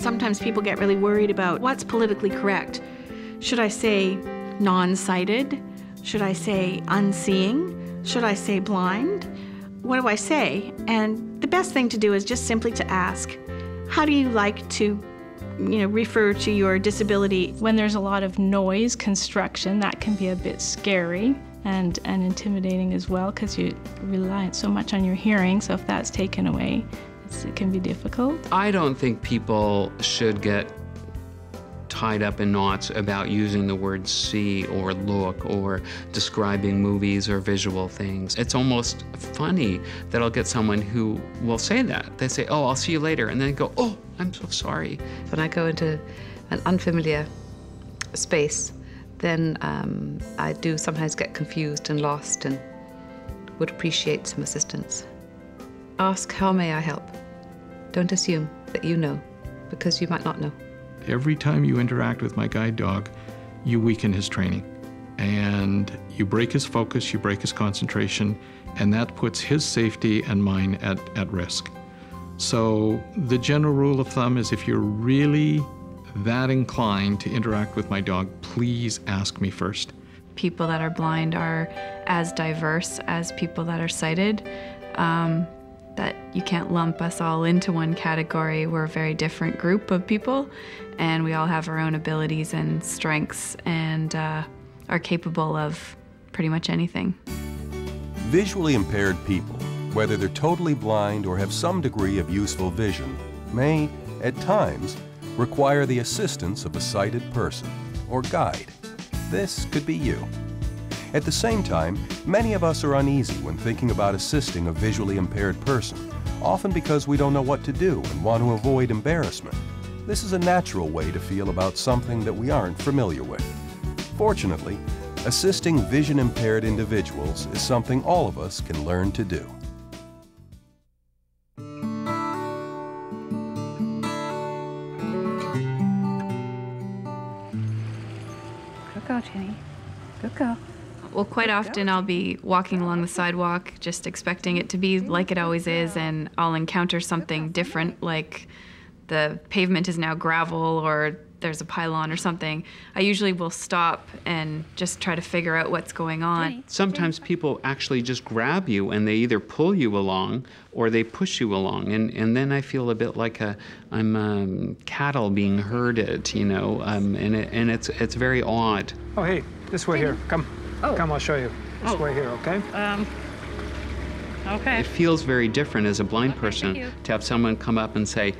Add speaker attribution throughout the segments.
Speaker 1: sometimes people get really worried about what's politically correct. Should I say non-sighted? Should I say unseeing? Should I say blind? What do I say? And the best thing to do is just simply to ask, how do you like to refer to your disability?
Speaker 2: When there's a lot of noise, construction, that can be a bit scary and intimidating as well, because you rely so much on your hearing, so if that's taken away, it can be difficult.
Speaker 3: I don't think people should get tied up in knots about using the word see or look or describing movies or visual things. It's almost funny that I'll get someone who will say that. They say, oh, I'll see you later, and then go, oh, I'm so sorry.
Speaker 4: When I go into an unfamiliar space, then I do sometimes get confused and lost and would appreciate some assistance. Ask, how may I help? Don't assume that you know, because you might not know.
Speaker 5: Every time you interact with my guide dog, you weaken his training. And you break his focus, you break his concentration, and that puts his safety and mine at risk. So the general rule of thumb is if you're really that inclined to interact with my dog, please ask me first.
Speaker 6: People that are blind are as diverse as people that are sighted. That you can't lump us all into one category. We're a very different group of people, and we all have our own abilities and strengths and are capable of pretty much anything.
Speaker 7: Visually impaired people, whether they're totally blind or have some degree of useful vision, may, at times, require the assistance of a sighted person or guide. This could be you. At the same time, many of us are uneasy when thinking about assisting a visually impaired person, often because we don't know what to do and want to avoid embarrassment. This is a natural way to feel about something that we aren't familiar with. Fortunately, assisting vision-impaired individuals is something all of us can learn to do.
Speaker 4: Good girl, Jenny. Good girl.
Speaker 6: Well, quite often I'll be walking along the sidewalk just expecting it to be like it always is, and I'll encounter something different, like the pavement is now gravel or there's a pylon or something. I usually will stop and just try to figure out what's going on.
Speaker 3: Sometimes people actually just grab you and they either pull you along or they push you along, and then I feel a bit like I'm cattle being herded, you know, and it's very odd.
Speaker 8: Oh, hey, this way here, come. Oh. Come, I'll show you. This way here, okay?
Speaker 6: Okay.
Speaker 3: It feels very different as a blind person to have someone come up and say,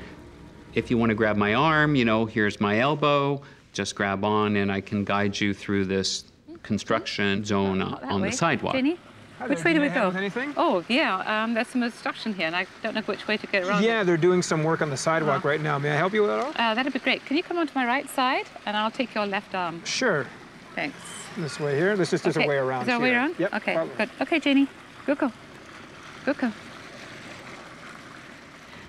Speaker 3: if you want to grab my arm, you know, here's my elbow, just grab on and I can guide you through this construction zone on the sidewalk.
Speaker 9: Jenny, which way do we go?
Speaker 8: Anything?
Speaker 9: Oh, yeah, there's some obstruction here and I don't know which way to get around.
Speaker 8: Yeah, they're doing some work on the sidewalk right now. May I help you with that all?
Speaker 9: That'd be great. Can you come onto my right side and I'll take your left arm?
Speaker 8: Sure.
Speaker 9: Thanks.
Speaker 8: This way here. This is just a way around.
Speaker 9: Is there a way around?
Speaker 8: Yep.
Speaker 9: Okay,
Speaker 8: probably.
Speaker 9: good. Okay, Janie, good go. Good go.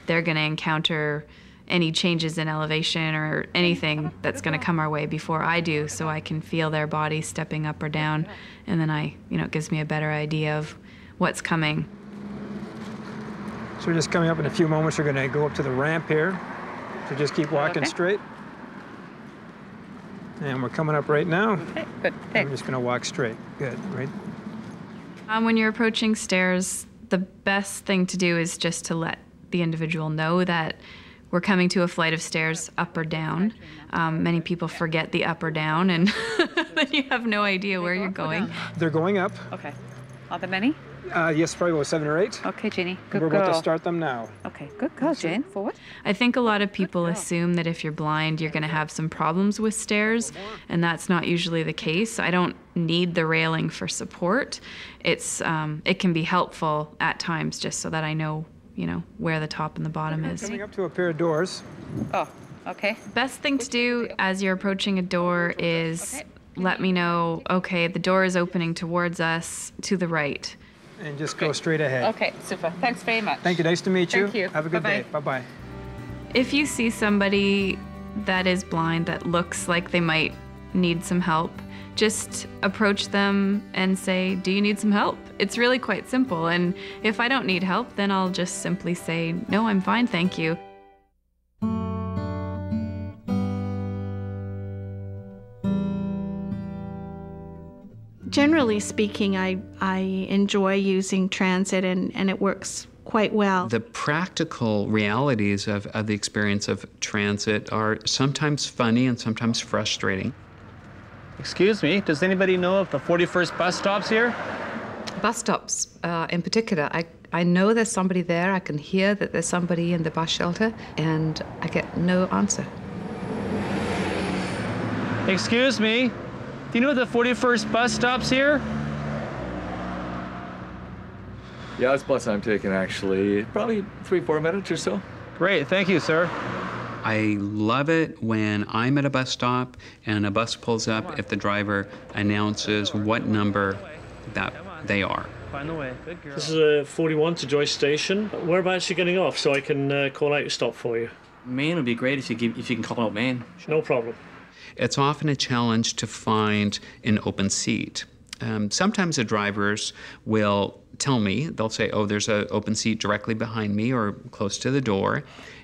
Speaker 6: They're going to encounter any changes in elevation or anything that's going to come our way before I do, so I can feel their body stepping up or down, and then it gives me a better idea of what's coming.
Speaker 8: So we're just coming up in a few moments. We're going to go up to the ramp here. So just keep walking straight. And we're coming up right now.
Speaker 9: Okay, good.
Speaker 8: I'm just going to walk straight. Good, right?
Speaker 6: When you're approaching stairs, the best thing to do is just to let the individual know that we're coming to a flight of stairs up or down. Many people forget the up or down, and then you have no idea where you're going.
Speaker 8: They're going up.
Speaker 9: Okay. Are there many?
Speaker 8: Yes, probably about 7 or 8.
Speaker 9: Okay, Jeannie, good
Speaker 8: We're
Speaker 9: girl.
Speaker 8: about to start them now.
Speaker 9: Okay, good girl, Jane. Forward.
Speaker 6: I think a lot of people assume that if you're blind, you're going to have some problems with stairs, and that's not usually the case. I don't need the railing for support. It can be helpful at times just so that I know, where the top and the bottom is.
Speaker 8: Coming up to a pair of doors.
Speaker 9: Oh, okay.
Speaker 6: Best thing to do as you're approaching a door is let me know, okay, the door is opening towards us to the right.
Speaker 8: And just go straight ahead.
Speaker 9: Okay, super. Thanks very much.
Speaker 8: Thank you. Nice to meet you.
Speaker 9: Thank you.
Speaker 8: Have a good
Speaker 9: Bye-bye.
Speaker 8: day. Bye-bye.
Speaker 6: If you see somebody that is blind that looks like they might need some help, just approach them and say, do you need some help? It's really quite simple. And if I don't need help, then I'll just simply say, no, I'm fine, thank you.
Speaker 1: Generally speaking, I enjoy using transit and it works quite well.
Speaker 3: The practical realities of the experience of transit are sometimes funny and sometimes frustrating.
Speaker 10: Excuse me, does anybody know if the 41st bus stop's here?
Speaker 4: Bus stops in particular, I know there's somebody there. I can hear that there's somebody in the bus shelter, and I get no answer.
Speaker 10: Excuse me, do you know if the 41st bus stop's here?
Speaker 11: Yeah, this bus I'm taking actually, probably 3-4 minutes or so.
Speaker 10: Great, thank you, sir.
Speaker 3: I love it when I'm at a bus stop and a bus pulls up if the driver announces what number that they are.
Speaker 10: Find the way. Good girl.
Speaker 12: This is 41 to Joyce Station. Whereabouts are you getting off so I can call out a stop for you?
Speaker 10: Maine would be great if you can call out Maine.
Speaker 12: No problem.
Speaker 3: It's often a challenge to find an open seat. Sometimes the drivers will tell me, they'll say, oh, there's an open seat directly behind me or close to the door.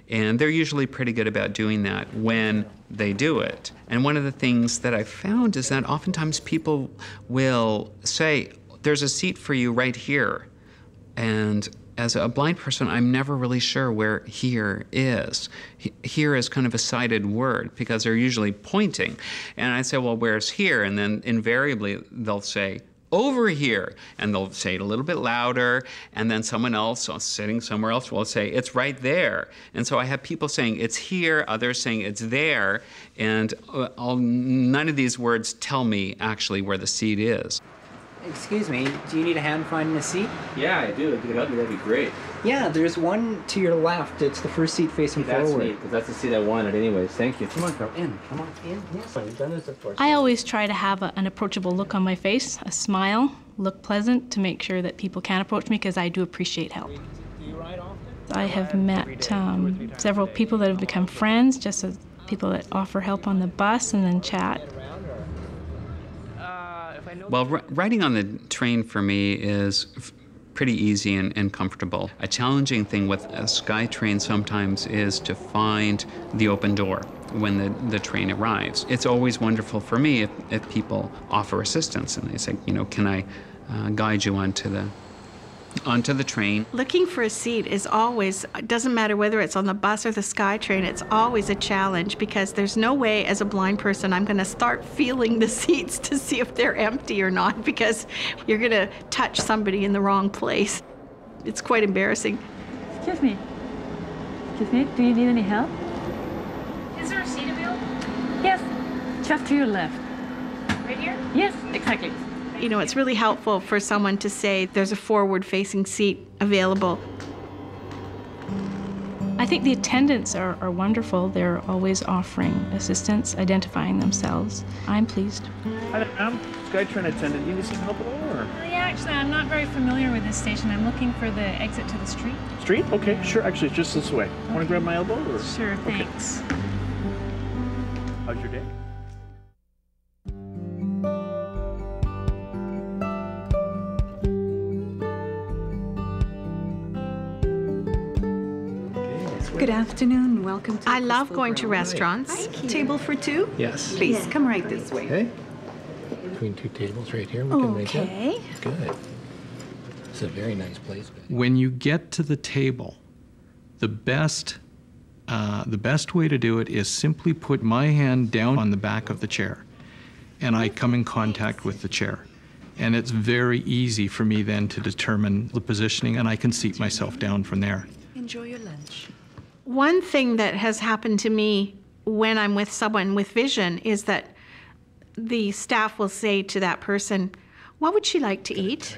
Speaker 3: And they're usually pretty good about doing that when they do it. And one of the things that I've found is that oftentimes people will say, there's a seat for you right here. And as a blind person, I'm never really sure where here is. Here is kind of a sighted word because they're usually pointing. And I say, well, where's here? And then invariably they'll say, over here. And they'll say it a little bit louder. And then someone else sitting somewhere else will say, it's right there. And so I have people saying it's here, others saying it's there. And none of these words tell me actually where the seat is.
Speaker 13: Excuse me, do you need a hand finding a seat?
Speaker 10: Yeah, I do. If you could help me, that'd be great.
Speaker 13: Yeah, there's one to your left. It's the first seat facing
Speaker 10: That's
Speaker 13: forward.
Speaker 10: neat, because that's the seat I wanted anyways. Thank you. Come on, girl. In.
Speaker 13: Come on in. Yes, I've done this before.
Speaker 2: I always try to have an approachable look on my face, a smile, look pleasant to make sure that people can approach me because I do appreciate help. I have met several people that have become friends, just as people that offer help on the bus and then chat.
Speaker 3: Well, riding on the train for me is pretty easy and comfortable. A challenging thing with a SkyTrain sometimes is to find the open door when the train arrives. It's always wonderful for me if people offer assistance and they say, you know, can I guide you onto the train.
Speaker 1: Looking for a seat is always, it doesn't matter whether it's on the bus or the SkyTrain, it's always a challenge because there's no way as a blind person I'm going to start feeling the seats to see if they're empty or not because you're going to touch somebody in the wrong place. It's quite embarrassing.
Speaker 9: Excuse me. Excuse me, do you need any help? Is there a seat available? Yes, just to your left. Right here? Yes, exactly.
Speaker 1: You know, it's really helpful for someone to say there's a forward-facing seat available.
Speaker 2: I think the attendants are wonderful. They're always offering assistance, identifying themselves. I'm pleased.
Speaker 11: Hi there, ma'am. SkyTrain attendant. You need some help at all, or?
Speaker 14: Yeah, actually, I'm not very familiar with this station. I'm looking for the exit to the street.
Speaker 11: Street? Okay, sure. Actually, it's just this way. Want to grab my elbow, or?
Speaker 14: Sure, thanks.
Speaker 11: Okay. How's your day?
Speaker 15: Good afternoon. Welcome to
Speaker 1: I love going to restaurants.
Speaker 15: Table for two?
Speaker 16: Yes.
Speaker 15: Please, come right this way.
Speaker 16: Okay. Between two tables right here, we can make it.
Speaker 15: Okay.
Speaker 16: Good. It's a very nice place.
Speaker 5: When you get to the table, the best way to do it is simply put my hand down on the back of the chair, and I come in contact with the chair. And it's very easy for me then to determine the positioning, and I can seat myself down from there.
Speaker 15: Enjoy your lunch.
Speaker 1: One thing that has happened to me when I'm with someone with vision is that the staff will say to that person, what would she like to eat?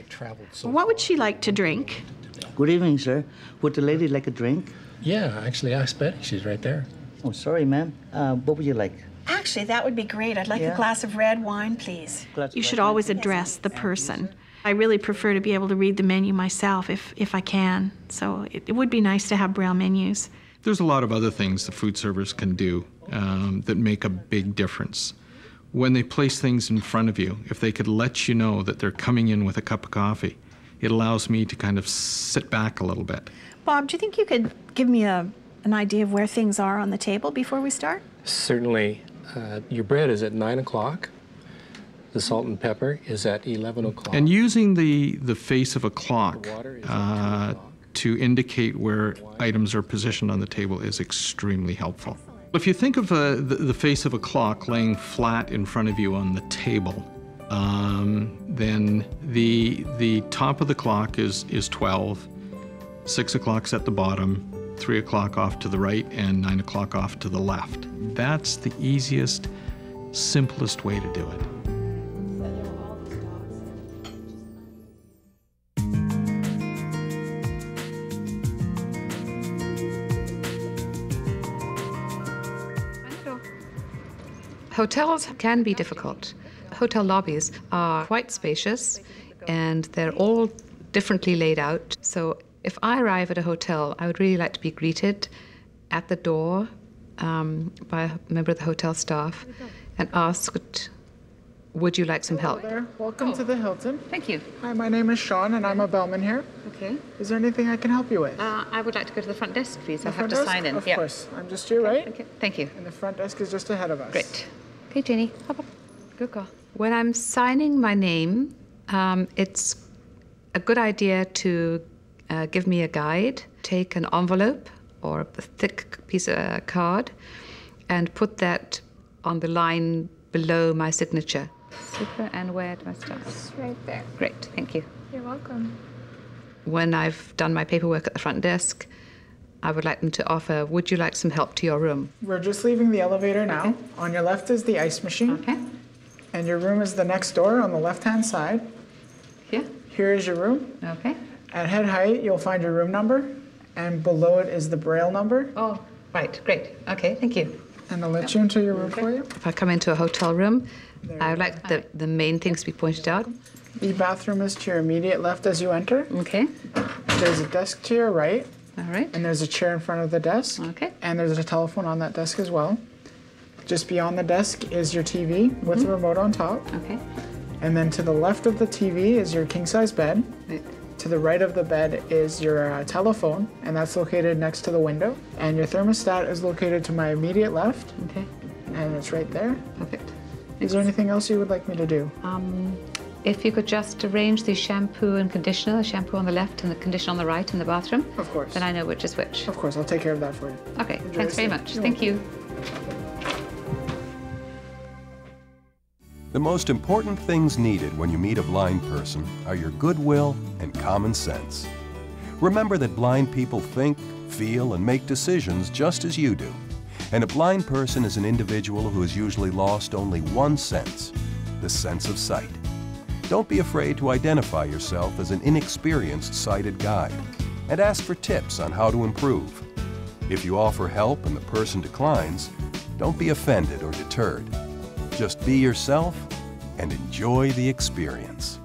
Speaker 1: What would she like to drink?
Speaker 17: Good evening, sir. Would the lady like a drink?
Speaker 16: Yeah, actually, ask Betty. She's right there.
Speaker 17: Oh, sorry, ma'am. What would you like?
Speaker 15: Actually, that would be great. I'd like a glass of red wine, please.
Speaker 1: You should always address the person. I really prefer to be able to read the menu myself if I can. So it would be nice to have Braille menus.
Speaker 5: There's a lot of other things the food servers can do that make a big difference. When they place things in front of you, if they could let you know that they're coming in with a cup of coffee, it allows me to kind of sit back a little bit.
Speaker 15: Bob, do you think you could give me an idea of where things are on the table before we start?
Speaker 16: Certainly. Your bread is at 9 o'clock. The salt and pepper is at 11 o'clock.
Speaker 5: And using the face of a clock to indicate where items are positioned on the table is extremely helpful. If you think of the face of a clock laying flat in front of you on the table, then the top of the clock is 12, 6 o'clock's at the bottom, 3 o'clock off to the right, and 9 o'clock off to the left. That's the easiest, simplest way to do it.
Speaker 4: Hotels can be difficult. Hotel lobbies are quite spacious and they're all differently laid out. So if I arrive at a hotel, I would really like to be greeted at the door by a member of the hotel staff and asked, would you like some help?
Speaker 18: Hello there. Welcome to the Hilton.
Speaker 4: Thank you.
Speaker 18: Hi, my name is Sean and I'm a bellman here.
Speaker 4: Okay.
Speaker 18: Is there anything I can help you with?
Speaker 4: I would like to go to the front desk, please. I'll have
Speaker 18: front
Speaker 4: to
Speaker 18: desk?
Speaker 4: sign in.
Speaker 18: Of course. I'm just to your right.
Speaker 4: Okay. Thank you.
Speaker 18: And the front desk is just ahead of us.
Speaker 4: Great. Okay, Jenny. Hop up. Good girl. When I'm signing my name, it's a good idea to give me a guide. Take an envelope or a thick piece of card and put that on the line below my signature. Super, and where do I start?
Speaker 19: It's right there.
Speaker 4: Great, thank you.
Speaker 19: You're welcome.
Speaker 4: When I've done my paperwork at the front desk, I would like them to offer, would you like some help to your room?
Speaker 18: We're just leaving the elevator now.
Speaker 4: Okay.
Speaker 18: On your left is the ice machine.
Speaker 4: Okay.
Speaker 18: And your room is the next door on the left-hand side.
Speaker 4: Here?
Speaker 18: Here is your room.
Speaker 4: Okay.
Speaker 18: At head height, you'll find your room number, and below it is the Braille number.
Speaker 4: Oh, right, great. Okay, thank you.
Speaker 18: And I'll let you into your room for you.
Speaker 4: If I come into a hotel room, I would like the main things to be pointed out.
Speaker 18: The bathroom is to your immediate left as you enter.
Speaker 4: Okay.
Speaker 18: There's a desk to your right.
Speaker 4: All right.
Speaker 18: And there's a chair in front of the desk.
Speaker 4: Okay.
Speaker 18: And there's a telephone on that desk as well. Just beyond the desk is your TV with a remote on top.
Speaker 4: Okay.
Speaker 18: And then to the left of the TV is your king-size bed.
Speaker 4: Right.
Speaker 18: To the right of the bed is your telephone, and that's located next to the window. And your thermostat is located to my immediate left.
Speaker 4: Okay.
Speaker 18: And it's right there.
Speaker 4: Perfect.
Speaker 18: Is there anything else you would like me to do?
Speaker 4: If you could just arrange the shampoo and conditioner, the shampoo on the left and the conditioner on the right in the bathroom.
Speaker 18: Of course.
Speaker 4: Then I know which is which.
Speaker 18: Of course, I'll take care of that for you.
Speaker 4: Okay,
Speaker 18: Enjoy
Speaker 4: thanks very
Speaker 18: your
Speaker 4: much.
Speaker 18: stay.
Speaker 4: Thank you.
Speaker 7: The most important things needed when you meet a blind person are your goodwill and common sense. Remember that blind people think, feel, and make decisions just as you do. And a blind person is an individual who has usually lost only one sense, the sense of sight. Don't be afraid to identify yourself as an inexperienced sighted guide and ask for tips on how to improve. If you offer help and the person declines, don't be offended or deterred. Just be yourself and enjoy the experience.